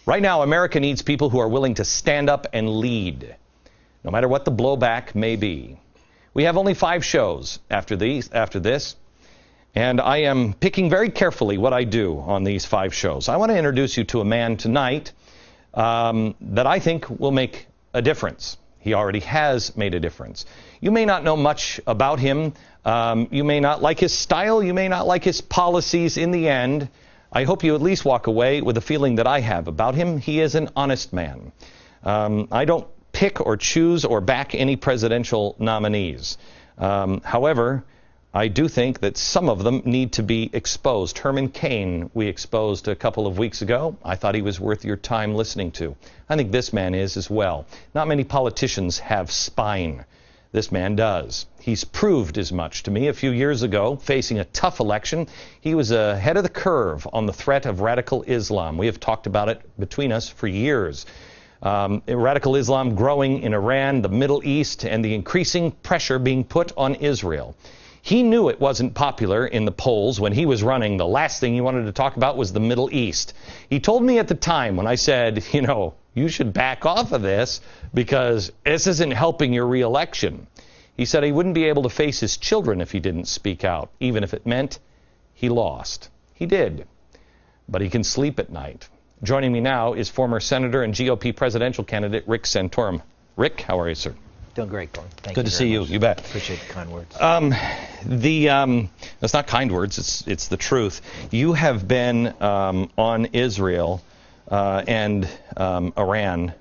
Right now, America needs people who are willing to stand up and lead, no matter what the blowback may be. We have only 5 shows after this, and I am picking very carefully what I do on these 5 shows. I want to introduce you to a man tonight that I think will make a difference. He already has made a difference. You may not know much about him. You may not like his style. You may not like his policies. In the end, I hope you at least walk away with the feeling that I have about him. He is an honest man. I don't pick or choose or back any presidential nominees. However, I do think that some of them need to be exposed. Herman Cain we exposed a couple of weeks ago. I thought he was worth your time listening to. I think this man is as well. Not many politicians have spine. This man does. He's proved as much to me. A few years ago, facing a tough election, he was ahead of the curve on the threat of radical Islam. We have talked about it between us for years. Radical Islam growing in Iran, the Middle East, and the increasing pressure being put on Israel. He knew it wasn't popular in the polls when he was running. The last thing he wanted to talk about was the Middle East. He told me at the time when I said, you should back off of this because this isn't helping your reelection. He said he wouldn't be able to face his children if he didn't speak out, even if it meant he lost. He did, but he can sleep at night. Joining me now is former Senator and GOP presidential candidate Rick Santorum. Rick, how are you, sir? Doing great, Gordon. Thank you. Good to see you. You bet. Appreciate the kind words. That's not kind words. It's the truth. You have been on Israel and Iran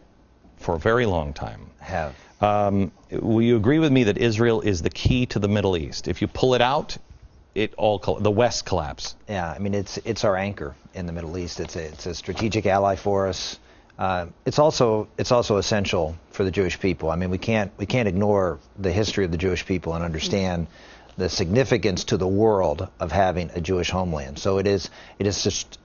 for a very long time. Have. Will you agree with me that Israel is the key to the Middle East? If you pull it out, the West collapse. Yeah, I mean it's our anchor in the Middle East. It's a strategic ally for us. It's also essential for the Jewish people. I mean, we can't ignore the history of the Jewish people and understand the significance to the world of having a Jewish homeland. So it is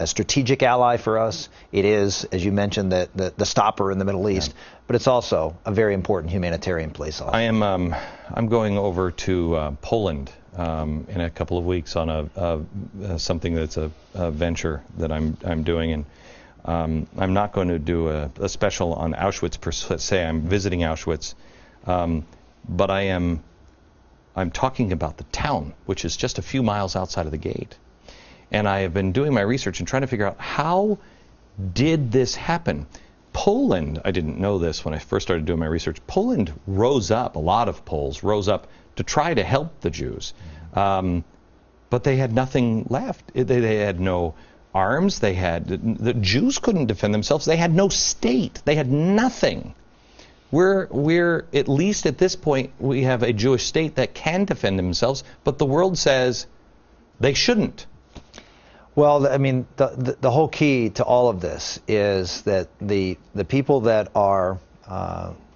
a strategic ally for us. It is, as you mentioned, the stopper in the Middle East, but it's also a very important humanitarian place. Also. I'm going over to Poland in a couple of weeks on something that's a venture that I'm doing, and I'm not going to do a special on Auschwitz per se. I'm visiting Auschwitz, but I'm talking about the town, which is just a few miles outside of the gate. And I have been doing my research and trying to figure out, how did this happen? Poland, I didn't know this when I first started doing my research, Poland rose up, a lot of Poles rose up to try to help the Jews. But they had nothing left. They had no arms. The Jews couldn't defend themselves. They had no state. They had nothing. We're at least at this point, we have a Jewish state that can defend themselves, but the world says they shouldn't. Well, I mean, the whole key to all of this is that the people that are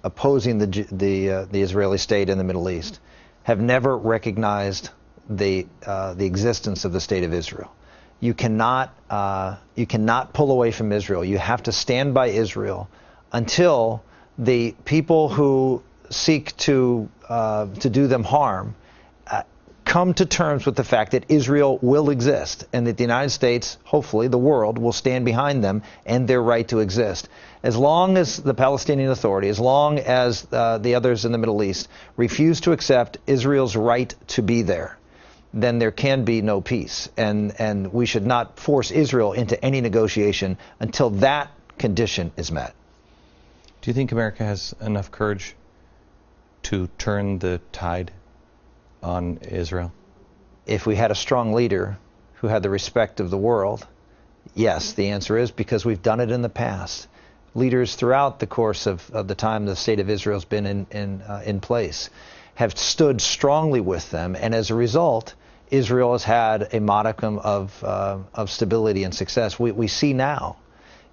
opposing the Israeli state in the Middle East have never recognized the existence of the state of Israel. You cannot pull away from Israel. You have to stand by Israel until the people who seek to do them harm come to terms with the fact that Israel will exist and that the United States, hopefully the world, will stand behind them and their right to exist. As long as the Palestinian Authority, as long as the others in the Middle East refuse to accept Israel's right to be there, then there can be no peace. And we should not force Israel into any negotiation until that condition is met. Do you think America has enough courage to turn the tide on Israel? If we had a strong leader who had the respect of the world, yes, the answer is, because we've done it in the past. Leaders throughout the course of the time the state of Israel has been in place have stood strongly with them, and as a result, Israel has had a modicum of stability and success. We see now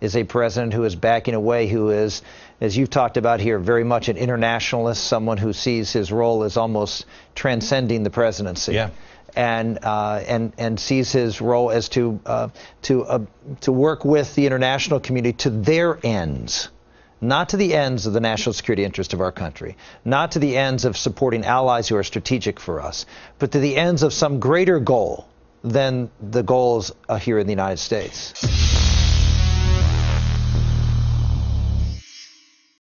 is a president who is backing away, who is, as you've talked about here, very much an internationalist, someone who sees his role as almost transcending the presidency. Yeah. And sees his role as to work with the international community to their ends, not to the ends of the national security interest of our country, not to the ends of supporting allies who are strategic for us, but to the ends of some greater goal than the goals here in the United States.